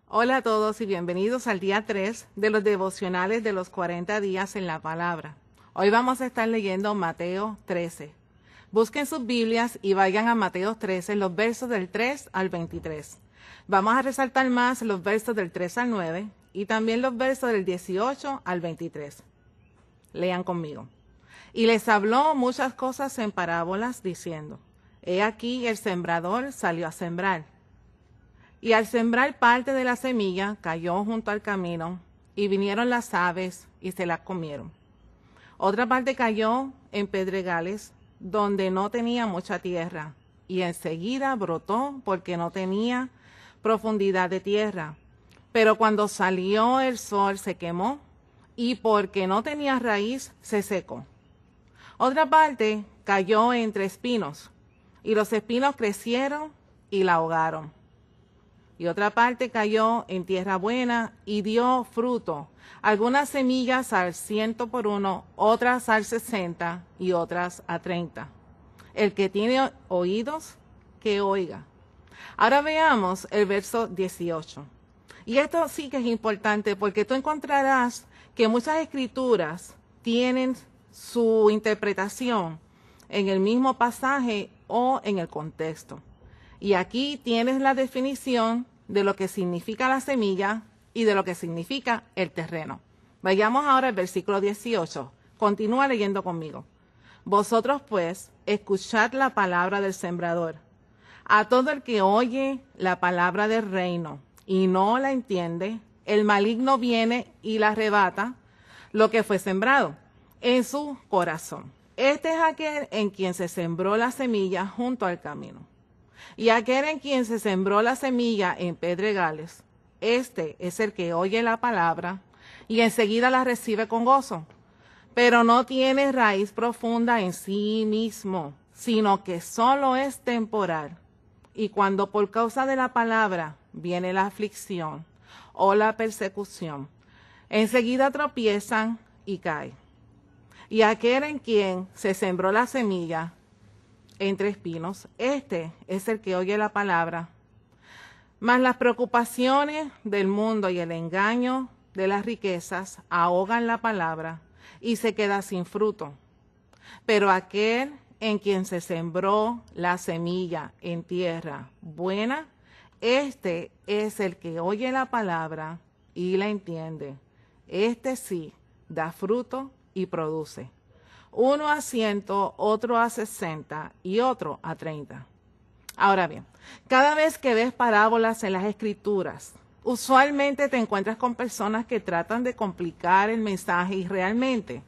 Hola a todos y bienvenidos al día 3 de los devocionales de los 40 días en la palabra. Hoy vamos a estar leyendo Mateo 13. Busquen sus Biblias y vayan a Mateo 13, los versos del 3 al 23. Vamos a resaltar más los versos del 3 al 9 y también los versos del 18 al 23. Lean conmigo. Y les habló muchas cosas en parábolas diciendo: He aquí el sembrador salió a sembrar. Y al sembrar parte de la semilla cayó junto al camino, y vinieron las aves y se la comieron. Otra parte cayó en pedregales, donde no tenía mucha tierra, y enseguida brotó porque no tenía profundidad de tierra. Pero cuando salió el sol se quemó, y porque no tenía raíz se secó. Otra parte cayó entre espinos, y los espinos crecieron y la ahogaron. Y otra parte cayó en tierra buena y dio fruto, algunas semillas al 100 por uno, otras al 60 y otras a 30. El que tiene oídos, que oiga. Ahora veamos el verso 18. Y esto sí que es importante porque tú encontrarás que muchas escrituras tienen su interpretación en el mismo pasaje o en el contexto. Y aquí tienes la definición de lo que significa la semilla y de lo que significa el terreno. Vayamos ahora al versículo 18. Continúa leyendo conmigo. Vosotros pues escuchad la palabra del sembrador. A todo el que oye la palabra del reino y no la entiende, el maligno viene y la arrebata lo que fue sembrado en su corazón. Este es aquel en quien se sembró la semilla junto al camino. Y aquel en quien se sembró la semilla en pedregales, este es el que oye la palabra y enseguida la recibe con gozo, pero no tiene raíz profunda en sí mismo, sino que solo es temporal. Y cuando por causa de la palabra viene la aflicción o la persecución, enseguida tropiezan y caen. Y aquel en quien se sembró la semilla entre espinos, este es el que oye la palabra, mas las preocupaciones del mundo y el engaño de las riquezas ahogan la palabra y se queda sin fruto. Pero aquel en quien se sembró la semilla en tierra buena, este es el que oye la palabra y la entiende. Este sí da fruto y produce. Uno a 100, otro a 60 y otro a 30. Ahora bien, cada vez que ves parábolas en las escrituras, usualmente te encuentras con personas que tratan de complicar el mensaje y realmente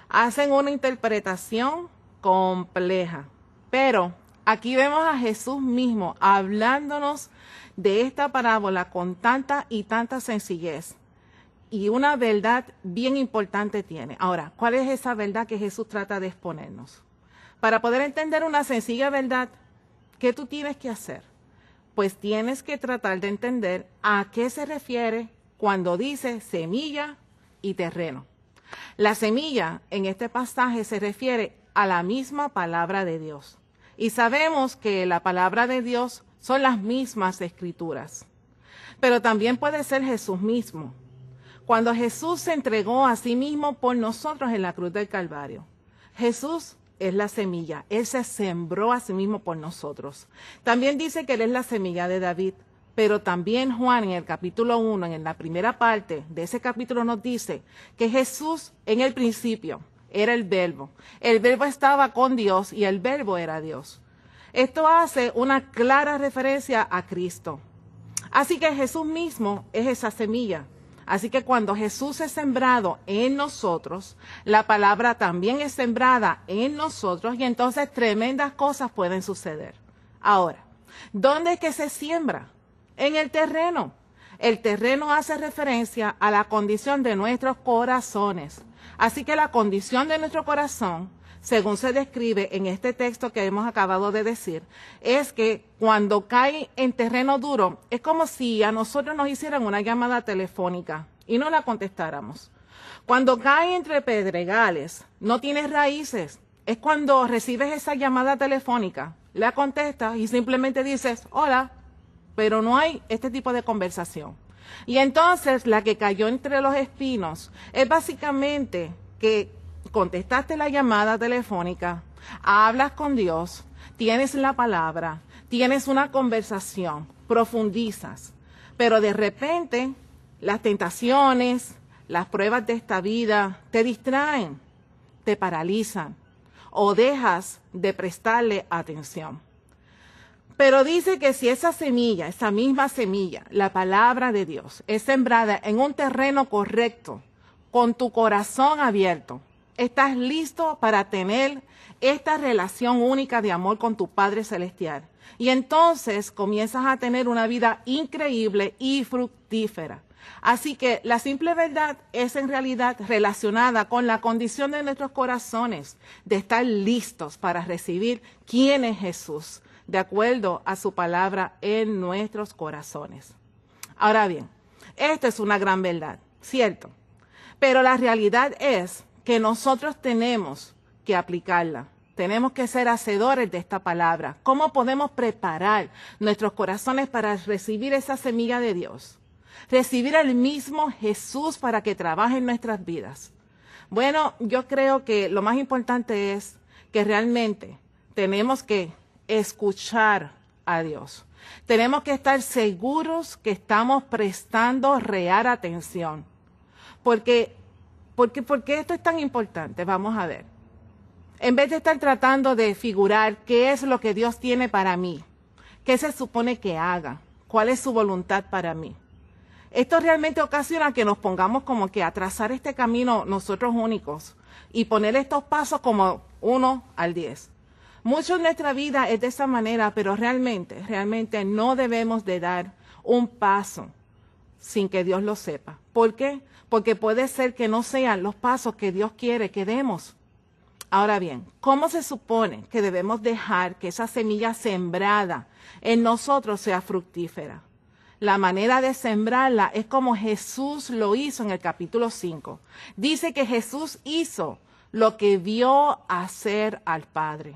hacen una interpretación compleja. Pero aquí vemos a Jesús mismo hablándonos de esta parábola con tanta y tanta sencillez. Y una verdad bien importante tiene. Ahora, ¿cuál es esa verdad que Jesús trata de exponernos? Para poder entender una sencilla verdad, ¿qué tú tienes que hacer? Pues tienes que tratar de entender a qué se refiere cuando dice semilla y terreno. La semilla en este pasaje se refiere a la misma palabra de Dios. Y sabemos que la palabra de Dios son las mismas escrituras. Pero también puede ser Jesús mismo. Cuando Jesús se entregó a sí mismo por nosotros en la cruz del Calvario, Jesús es la semilla. Él se sembró a sí mismo por nosotros. También dice que Él es la semilla de David, pero también Juan en el capítulo 1, en la primera parte de ese capítulo nos dice que Jesús en el principio era el Verbo. El Verbo estaba con Dios y el Verbo era Dios. Esto hace una clara referencia a Cristo. Así que Jesús mismo es esa semilla. Así que cuando Jesús es sembrado en nosotros, la palabra también es sembrada en nosotros y entonces tremendas cosas pueden suceder. Ahora, ¿dónde es que se siembra? En el terreno. El terreno hace referencia a la condición de nuestros corazones. Así que la condición de nuestro corazón, según se describe en este texto que hemos acabado de decir, es que cuando cae en terreno duro, es como si a nosotros nos hicieran una llamada telefónica y no la contestáramos. Cuando cae entre pedregales, no tiene raíces. Es cuando recibes esa llamada telefónica, la contestas y simplemente dices, hola, pero no hay este tipo de conversación. Y entonces la que cayó entre los espinos es básicamente que contestaste la llamada telefónica, hablas con Dios, tienes la palabra, tienes una conversación, profundizas, pero de repente las tentaciones, las pruebas de esta vida te distraen, te paralizan o dejas de prestarle atención. Pero dice que si esa semilla, esa misma semilla, la palabra de Dios, es sembrada en un terreno correcto, con tu corazón abierto, estás listo para tener esta relación única de amor con tu Padre Celestial. Y entonces comienzas a tener una vida increíble y fructífera. Así que la simple verdad es en realidad relacionada con la condición de nuestros corazones, de estar listos para recibir quién es Jesús, de acuerdo a su palabra en nuestros corazones. Ahora bien, esto es una gran verdad, ¿cierto? Pero la realidad es que nosotros tenemos que aplicarla. Tenemos que ser hacedores de esta palabra. ¿Cómo podemos preparar nuestros corazones para recibir esa semilla de Dios? Recibir al mismo Jesús para que trabaje en nuestras vidas. Bueno, yo creo que lo más importante es que realmente tenemos que escuchar a Dios. Tenemos que estar seguros que estamos prestando real atención. ¿Por qué esto es tan importante? Vamos a ver. En vez de estar tratando de figurar qué es lo que Dios tiene para mí, qué se supone que haga, cuál es su voluntad para mí. Esto realmente ocasiona que nos pongamos como que a trazar este camino nosotros únicos y poner estos pasos como 1 al 10. Mucho en nuestra vida es de esa manera, pero realmente no debemos de dar un paso sin que Dios lo sepa. ¿Por qué? Porque puede ser que no sean los pasos que Dios quiere que demos. Ahora bien, ¿cómo se supone que debemos dejar que esa semilla sembrada en nosotros sea fructífera? La manera de sembrarla es como Jesús lo hizo en el capítulo 5. Dice que Jesús hizo lo que vio hacer al Padre.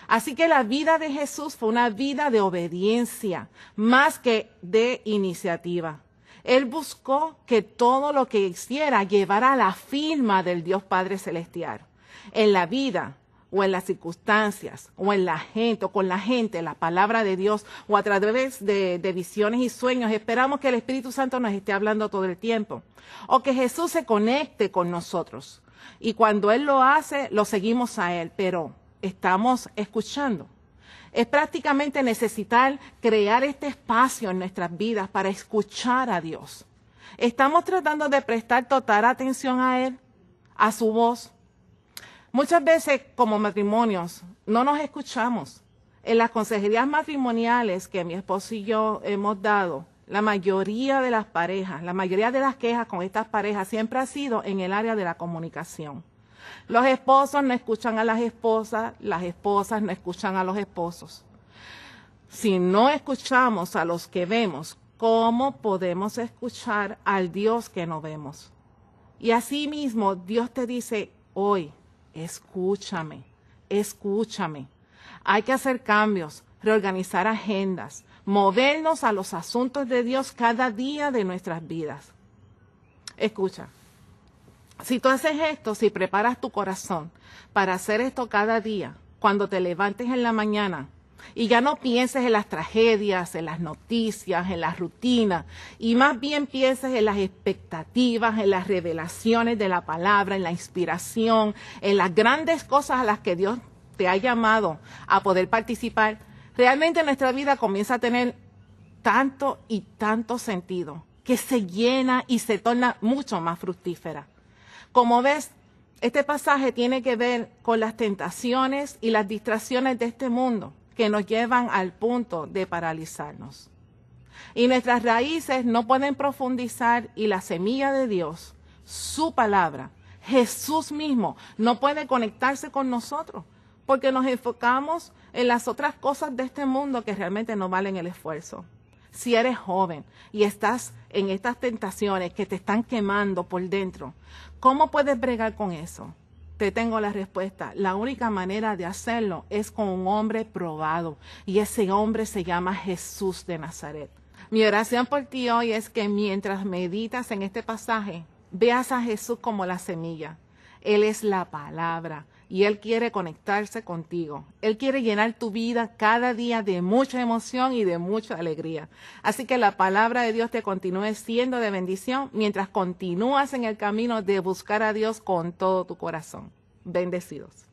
Así que la vida de Jesús fue una vida de obediencia, más que de iniciativa. Él buscó que todo lo que hiciera llevara a la firma del Dios Padre Celestial. En la vida, o en las circunstancias, o en la gente, o con la gente, la palabra de Dios, o a través de visiones y sueños, esperamos que el Espíritu Santo nos esté hablando todo el tiempo. O que Jesús se conecte con nosotros. Y cuando Él lo hace, lo seguimos a Él, pero estamos escuchando. Es prácticamente necesitar crear este espacio en nuestras vidas para escuchar a Dios. Estamos tratando de prestar total atención a Él, a su voz. Muchas veces, como matrimonios, no nos escuchamos. En las consejerías matrimoniales que mi esposo y yo hemos dado, la mayoría de las parejas, la mayoría de las quejas con estas parejas siempre ha sido en el área de la comunicación. Los esposos no escuchan a las esposas no escuchan a los esposos. Si no escuchamos a los que vemos, ¿cómo podemos escuchar al Dios que no vemos? Y así mismo Dios te dice hoy, escúchame. Hay que hacer cambios, reorganizar agendas, movernos a los asuntos de Dios cada día de nuestras vidas. Escucha. Si tú haces esto, si preparas tu corazón para hacer esto cada día, cuando te levantes en la mañana y ya no pienses en las tragedias, en las noticias, en las rutinas, y más bien pienses en las expectativas, en las revelaciones de la palabra, en la inspiración, en las grandes cosas a las que Dios te ha llamado a poder participar, realmente nuestra vida comienza a tener tanto y tanto sentido, que se llena y se torna mucho más fructífera. Como ves, este pasaje tiene que ver con las tentaciones y las distracciones de este mundo que nos llevan al punto de paralizarnos. Y nuestras raíces no pueden profundizar y la semilla de Dios, su palabra, Jesús mismo, no puede conectarse con nosotros porque nos enfocamos en las otras cosas de este mundo que realmente no valen el esfuerzo. Si eres joven y estás en estas tentaciones que te están quemando por dentro, ¿cómo puedes bregar con eso? Te tengo la respuesta. La única manera de hacerlo es con un hombre probado y ese hombre se llama Jesús de Nazaret. Mi oración por ti hoy es que mientras meditas en este pasaje, veas a Jesús como la semilla. Él es la palabra y Él quiere conectarse contigo. Él quiere llenar tu vida cada día de mucha emoción y de mucha alegría. Así que la palabra de Dios te continúe siendo de bendición mientras continúas en el camino de buscar a Dios con todo tu corazón. Bendecidos.